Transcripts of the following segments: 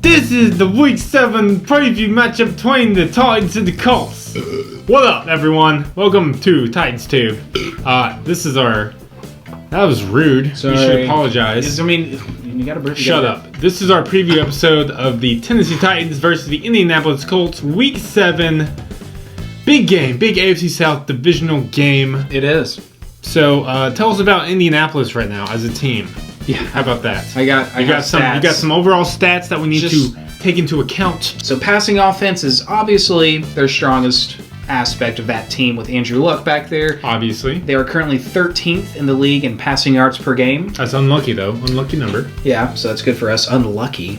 This is the Week 7 preview matchup between the Titans and the Colts. What up, everyone? Welcome to Titans Tube. This is our... That was rude. Sorry. You should apologize. You gotta break it. Shut up. This is our preview episode of the Tennessee Titans versus the Indianapolis Colts. Week 7. Big game. Big AFC South divisional game. It is. So, tell us about Indianapolis right now as a team. Yeah. How about that? I got some overall stats that we need to take into account. So passing offense is obviously their strongest aspect of that team with Andrew Luck back there. Obviously. They are currently 13th in the league in passing yards per game. That's unlucky, though. Unlucky number. Yeah, so that's good for us. Unlucky.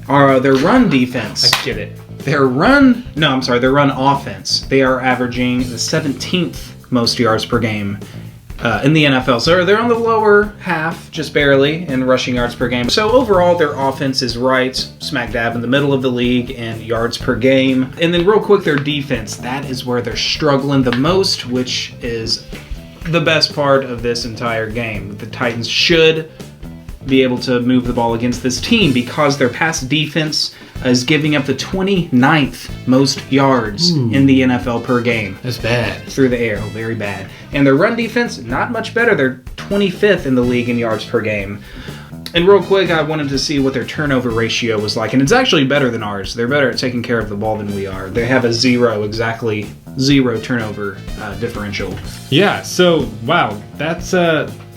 Their run defense. I get it. Their run offense. They are averaging the 17th most yards per game in the NFL. So they're on the lower half, just barely, in rushing yards per game. So overall, their offense is right smack dab in the middle of the league in yards per game. And then real quick, their defense. That is where they're struggling the most, which is the best part of this entire game. The Titans should be able to move the ball against this team because their pass defense is giving up the 29th most yards in the NFL per game. That's bad. Through the air. Very bad. And their run defense, not much better. They're 25th in the league in yards per game. And real quick, I wanted to see what their turnover ratio was like. And it's actually better than ours. They're better at taking care of the ball than we are. They have exactly zero turnover differential. Yeah, so, wow, that's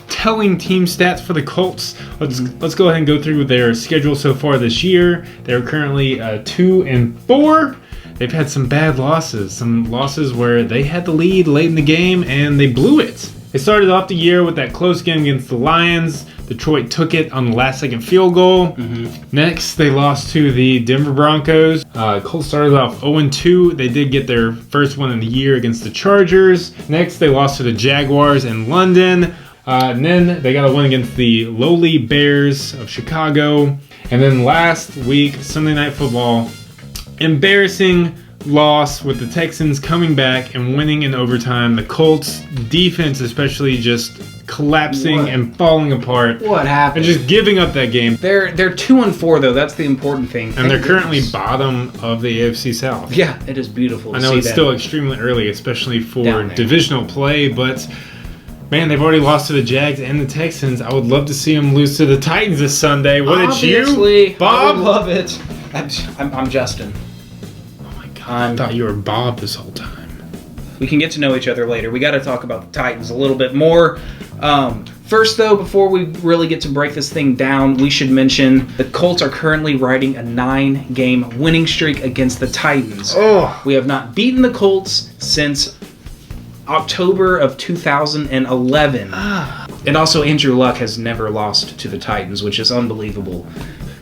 telling team stats for the Colts. Let's go ahead and go through their schedule so far this year. They're currently 2-4. They've had some bad losses. Some losses where they had the lead late in the game and they blew it. They started off the year with that close game against the Lions. Detroit took it on the last-second field goal. Next, they lost to the Denver Broncos. Colts started off 0-2. They did get their first one in the year against the Chargers. Next, they lost to the Jaguars in London. And then they got a win against the lowly Bears of Chicago. And then last week, Sunday Night Football, embarrassing loss with the Texans coming back and winning in overtime. The Colts defense especially just collapsing and falling apart. What happened? And just giving up that game. They're 2-4 though. That's the important thing. And they're currently bottom of the AFC South. Yeah, it is beautiful to see. I know it's that. still extremely early, especially for divisional play, but man, they've already lost to the Jags and the Texans. I would love to see them lose to the Titans this Sunday. Wouldn't you, Bob? I would love it. I'm Justin. Oh my God, I thought you were Bob this whole time. We can get to know each other later. We got to talk about the Titans a little bit more. First, though, before we really get to break this thing down, we should mention the Colts are currently riding a 9-game winning streak against the Titans. Oh. We have not beaten the Colts since October of 2011. And also Andrew Luck has never lost to the Titans, which is unbelievable.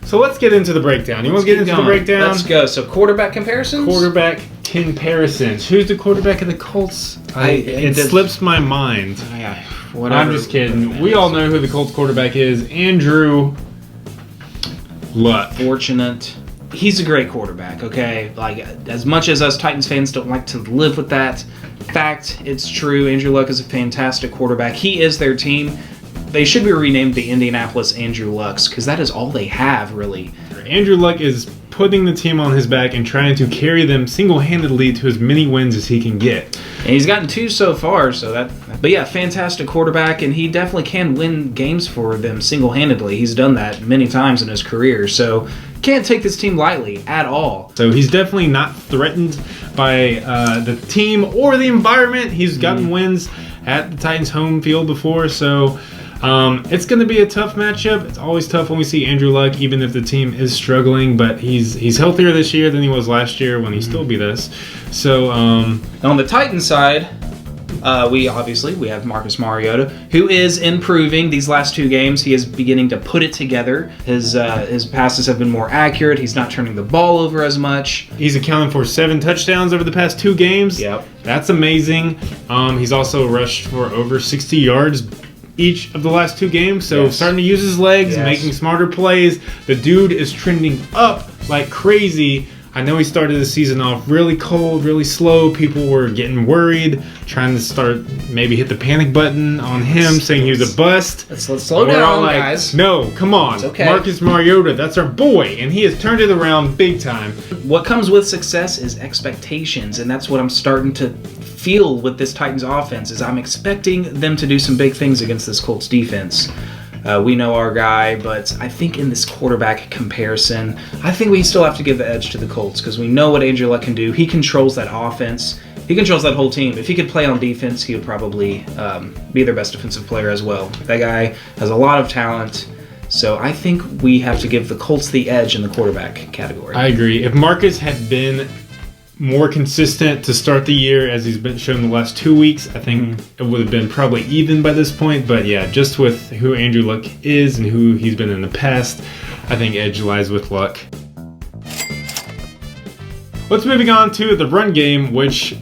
So let's get into the breakdown. You want to get into the breakdown? Let's go. So quarterback comparisons? Quarterback comparisons. Who's the quarterback of the Colts? It slips my mind. Yeah, whatever. I'm just kidding. We all know who the Colts quarterback is. Andrew Luck. Fortunate. He's a great quarterback, okay? Like, as much as us Titans fans don't like to live with that fact, it's true. Andrew Luck is a fantastic quarterback. He is their team. They should be renamed the Indianapolis Andrew Lucks, because that is all they have, really. Andrew Luck is putting the team on his back and trying to carry them single-handedly to as many wins as he can get. And he's gotten 2 so far, but yeah, fantastic quarterback, and he definitely can win games for them single-handedly. He's done that many times in his career, so can't take this team lightly at all. So he's definitely not threatened by the team or the environment. He's gotten wins at the Titans' home field before, so it's going to be a tough matchup. It's always tough when we see Andrew Luck, even if the team is struggling, but he's healthier this year than he was last year when he still beat us. So on the Titans side, we have Marcus Mariota, who is improving these last 2 games. He is beginning to put it together. His passes have been more accurate. He's not turning the ball over as much. He's accounted for 7 touchdowns over the past 2 games. Yep. That's amazing. He's also rushed for over 60 yards each of the last 2 games, so starting to use his legs, making smarter plays. The dude is trending up like crazy. I know he started the season off really cold, really slow. People were getting worried, trying to start maybe hit the panic button on him, saying he was a bust. Let's slow down, guys. No, come on. It's okay. Marcus Mariota, that's our boy, and he has turned it around big time. What comes with success is expectations, and that's what I'm starting to feel with this Titans offense. Is I'm expecting them to do some big things against this Colts defense. We know our guy, but I think in this quarterback comparison, I think we still have to give the edge to the Colts because we know what Andrew Luck can do. He controls that offense. He controls that whole team. If he could play on defense, he would probably be their best defensive player as well. That guy has a lot of talent. So I think we have to give the Colts the edge in the quarterback category. I agree. If Marcus had been more consistent to start the year as he's been shown the last 2 weeks, I think it would have been probably even by this point. But yeah, just with who Andrew Luck is and who he's been in the past, I think edge lies with Luck. Let's moving on to the run game, which,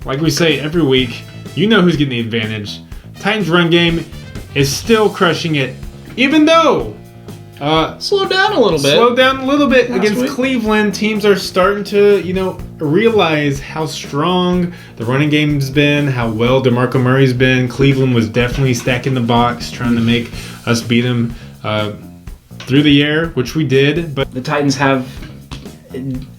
like we say every week, you know who's getting the advantage. Titans run game is still crushing it, even though slow down a little bit. Slow down a little bit Last against week. Cleveland. Teams are starting to, realize how strong the running game's been, how well DeMarco Murray's been. Cleveland was definitely stacking the box, trying to make us beat them through the air, which we did. But The Titans have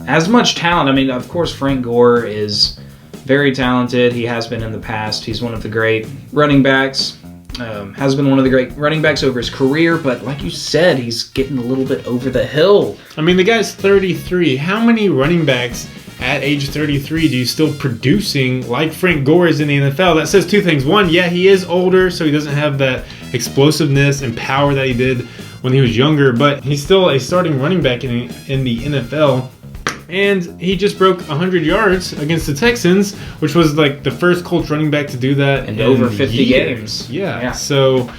as much talent. I mean, of course, Frank Gore is very talented. He has been in the past. He's one of the great running backs. Has been one of the great running backs over his career, but like you said, he's getting a little bit over the hill. I mean, the guy's 33. How many running backs at age 33 do you still producing like Frank Gore is in the NFL? That says two things. One, yeah, he is older, so he doesn't have that explosiveness and power that he did when he was younger, but he's still a starting running back in the NFL. And he just broke 100 yards against the Texans, which was like the first Colts running back to do that in over 50 years. games. Yeah. So,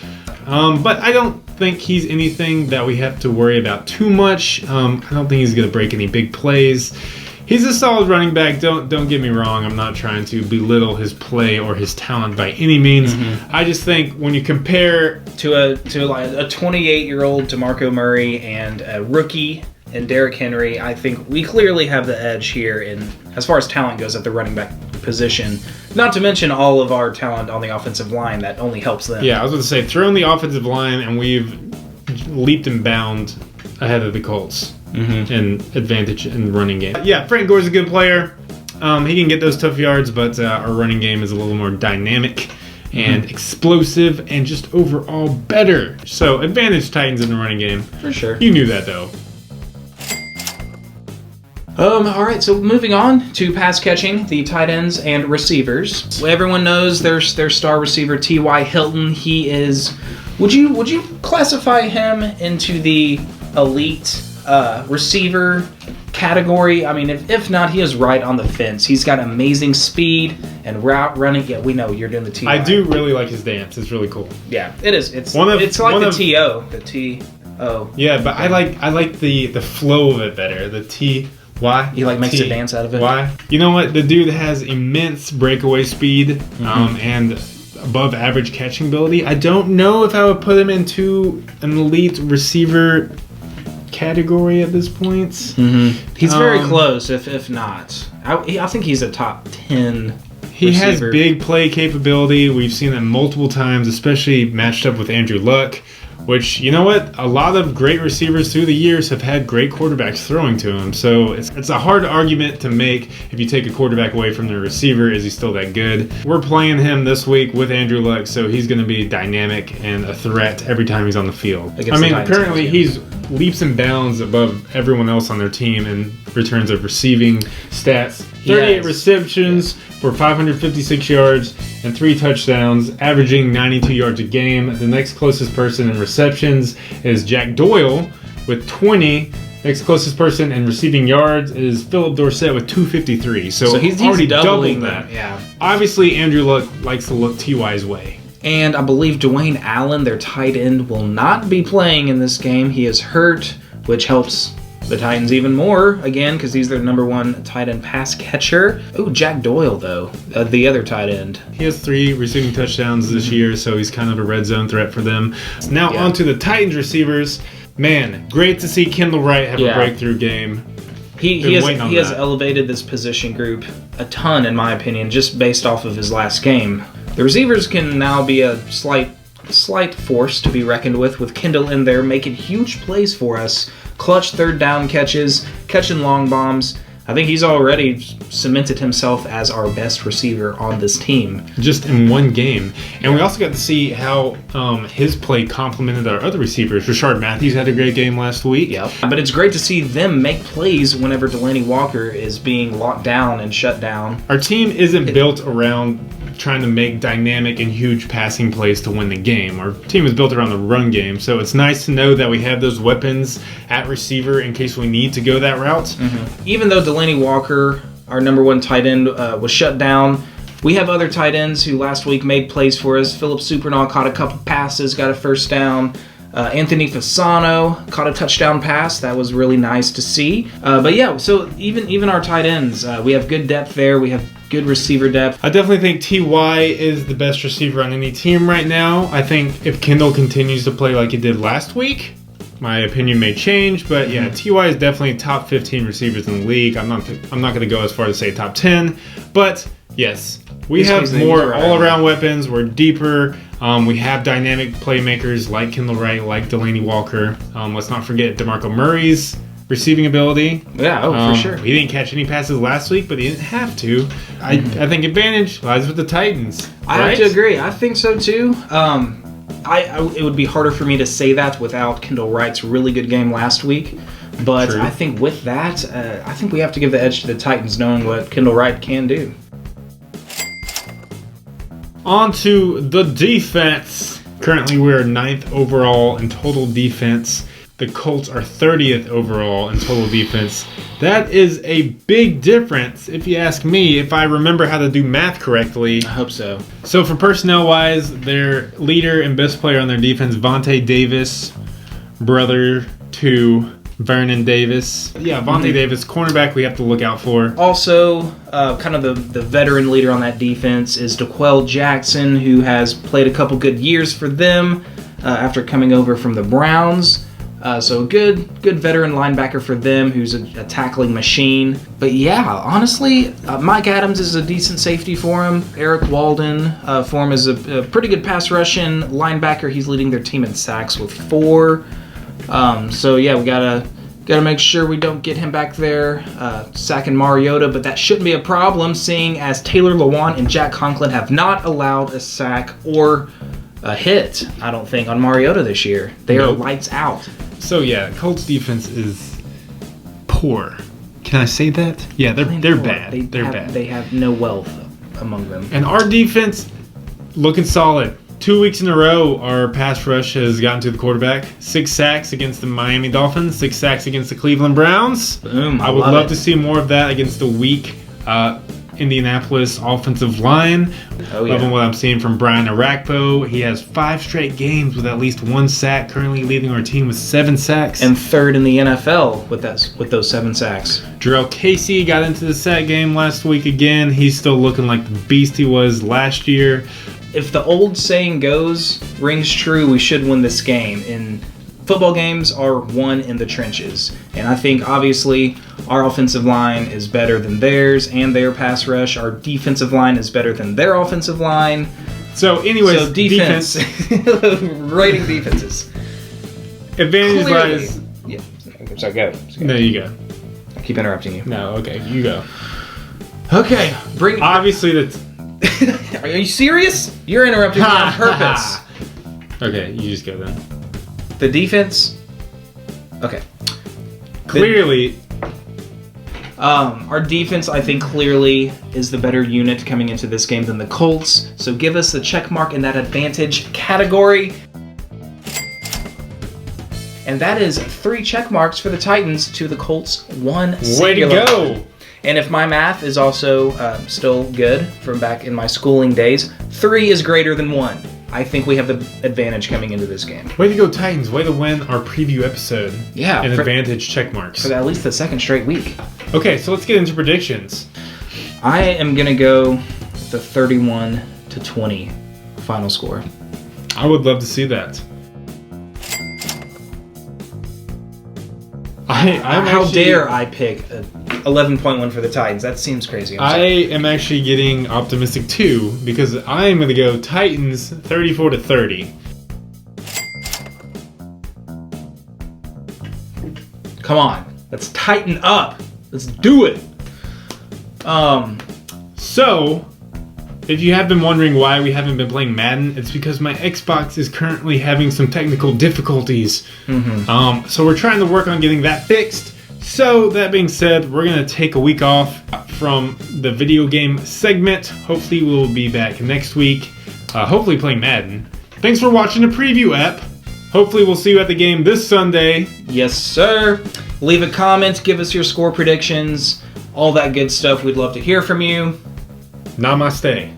but I don't think he's anything that we have to worry about too much. I don't think he's going to break any big plays. He's a solid running back. Don't get me wrong. I'm not trying to belittle his play or his talent by any means. I just think when you compare to a 28-year-old DeMarco Murray and a rookie and Derrick Henry, I think we clearly have the edge here in as far as talent goes at the running back position. Not to mention all of our talent on the offensive line that only helps them. Yeah, I was going to say, throw in the offensive line, and we've leaped and bound ahead of the Colts in advantage in the running game. Yeah, Frank Gore's a good player. He can get those tough yards, but our running game is a little more dynamic and explosive and just overall better. So, advantage Titans in the running game. For sure. You knew that, though. All right, so moving on to pass catching, the tight ends and receivers. Everyone knows their star receiver, T.Y. Hilton. He is. Would you classify him into the elite receiver category? I mean, if not, he is right on the fence. He's got amazing speed and route running. Yeah, we know you're doing the T.Y. I do really like his dance. It's really cool. Yeah, it is. It's like the T.O. The T.O. Yeah, but I like the flow of it better. The T. Why? He makes a dance out of it. Why? You know what? The dude has immense breakaway speed and above average catching ability. I don't know if I would put him into an elite receiver category at this point. He's very close, if not. I think he's a top 10 He receiver. has big play capability. We've seen that multiple times, especially matched up with Andrew Luck. Which, you know what? A lot of great receivers through the years have had great quarterbacks throwing to him. So it's a hard argument to make if you take a quarterback away from the receiver. Is he still that good? We're playing him this week with Andrew Luck, so he's going to be dynamic and a threat every time he's on the field. Apparently he's leaps and bounds above everyone else on their team in returns of receiving stats. 38 receptions for 556 yards and 3 touchdowns, averaging 92 yards a game. The next closest person in receptions is Jack Doyle with 20. Next closest person in receiving yards is Philip Dorsett with 253. So he's already doubling that. Yeah. Obviously, Andrew Luck likes to look T.Y.'s way. And I believe Dwayne Allen, their tight end, will not be playing in this game. He is hurt, which helps the Titans even more, again, because he's their number one tight end pass catcher. Oh, Jack Doyle, though, the other tight end. He has 3 receiving touchdowns this year, so he's kind of a red zone threat for them. Now on to the Titans receivers. Man, great to see Kendall Wright have a breakthrough game. He has elevated this position group a ton, in my opinion, just based off of his last game. The receivers can now be a slight force to be reckoned with Kendall in there making huge plays for us. Clutch third down catches, catching long bombs. I think he's already cemented himself as our best receiver on this team. Just in one game. And we also got to see how his play complemented our other receivers. Rashard Matthews had a great game last week. Yep. But it's great to see them make plays whenever Delaney Walker is being locked down and shut down. Our team isn't built around trying to make dynamic and huge passing plays to win the game. Our team is built around the run game, so it's nice to know that we have those weapons at receiver in case we need to go that route. Mm-hmm. Even though Delaney Walker, our number one tight end, was shut down, we have other tight ends who last week made plays for us. Philip Supernall caught a couple passes, got a first down. Anthony Fasano caught a touchdown pass. That was really nice to see. But yeah, so even our tight ends, we have good depth there. We have good receiver depth. I definitely think T.Y. is the best receiver on any team right now. I think if Kendall continues to play like he did last week, my opinion may change. But yeah, T.Y. is definitely top 15 receivers in the league. I'm not going to go as far as say top 10, but yes, we have more all-around weapons. We're deeper. We have dynamic playmakers like Kendall Wright, like Delaney Walker. Let's not forget DeMarco Murray's receiving ability. Yeah, for sure. He didn't catch any passes last week, but he didn't have to. I think advantage lies with the Titans. I have to agree. I think so too. It would be harder for me to say that without Kendall Wright's really good game last week. But True. I think with that, I think we have to give the edge to the Titans knowing what Kendall Wright can do. On to the defense. Currently, we're 9th overall in total defense. The Colts are 30th overall in total defense. That is a big difference, if you ask me, if I remember how to do math correctly. I hope so. So for personnel-wise, their leader and best player on their defense, Vontae Davis, brother to Vernon Davis. Yeah, Vontae Davis, cornerback we have to look out for. Also, kind of the veteran leader on that defense is DeQuell Jackson, who has played a couple good years for them after coming over from the Browns. So good veteran linebacker for them who's a tackling machine. But yeah, honestly, Mike Adams is a decent safety for him. Eric Walden for him is a pretty good pass rushing linebacker. He's leading their team in sacks with 4. So yeah, we gotta make sure we don't get him back there sacking Mariota, but that shouldn't be a problem seeing as Taylor Lewan and Jack Conklin have not allowed a sack or a hit, I don't think, on Mariota this year. They are lights out. So yeah, Colts defense is poor. Can I say that? Yeah, they're bad. They're bad. They have no wealth among them. And our defense looking solid. 2 weeks in a row, our pass rush has gotten to the quarterback. 6 sacks against the Miami Dolphins. 6 sacks against the Cleveland Browns. Boom! I would love to see more of that against the weak Indianapolis offensive line. Oh, yeah. Loving what I'm seeing from Brian Arakpo. He has 5 straight games with at least 1 sack, currently leading our team with 7 sacks. And 3rd in the NFL with those 7 sacks. Jarrell Casey got into the sack game last week again. He's still looking like the beast he was last year. If the old saying rings true, we should win this game. And football games are won in the trenches. And I think, obviously, our offensive line is better than theirs and their pass rush. Our defensive line is better than their offensive line. So, anyways, so defense. Rating defenses. Advantage lies. Yeah. Sorry, go. No, you go. I keep interrupting you. No, okay, you go. Okay. Obviously, that's... Are you serious? You're interrupting me on purpose. Okay, you just go then. The defense. Okay. Clearly. Our defense, I think, clearly is the better unit coming into this game than the Colts. So give us the check mark in that advantage category. And that is 3 check marks for the Titans to the Colts 1 singular. Way to go! And if my math is also still good from back in my schooling days, 3 is greater than 1. I think we have the advantage coming into this game. Way to go, Titans. Way to win our preview episode. Yeah. And advantage check marks. For at least the 2nd straight week. Okay, so let's get into predictions. I am going to go the 31-20 final score. I would love to see that. How dare I pick a 11-point win for the Titans? That seems crazy. I am actually getting optimistic too because I am going to go Titans 34-30. Come on, let's tighten up. Let's do it. So, if you have been wondering why we haven't been playing Madden, it's because my Xbox is currently having some technical difficulties. So we're trying to work on getting that fixed. So that being said, we're going to take a week off from the video game segment. Hopefully we'll be back next week. Hopefully playing Madden. Thanks for watching the preview app. Hopefully we'll see you at the game this Sunday. Yes, sir. Leave a comment, give us your score predictions, all that good stuff. We'd love to hear from you. Namaste.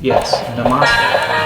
Yes, namaste.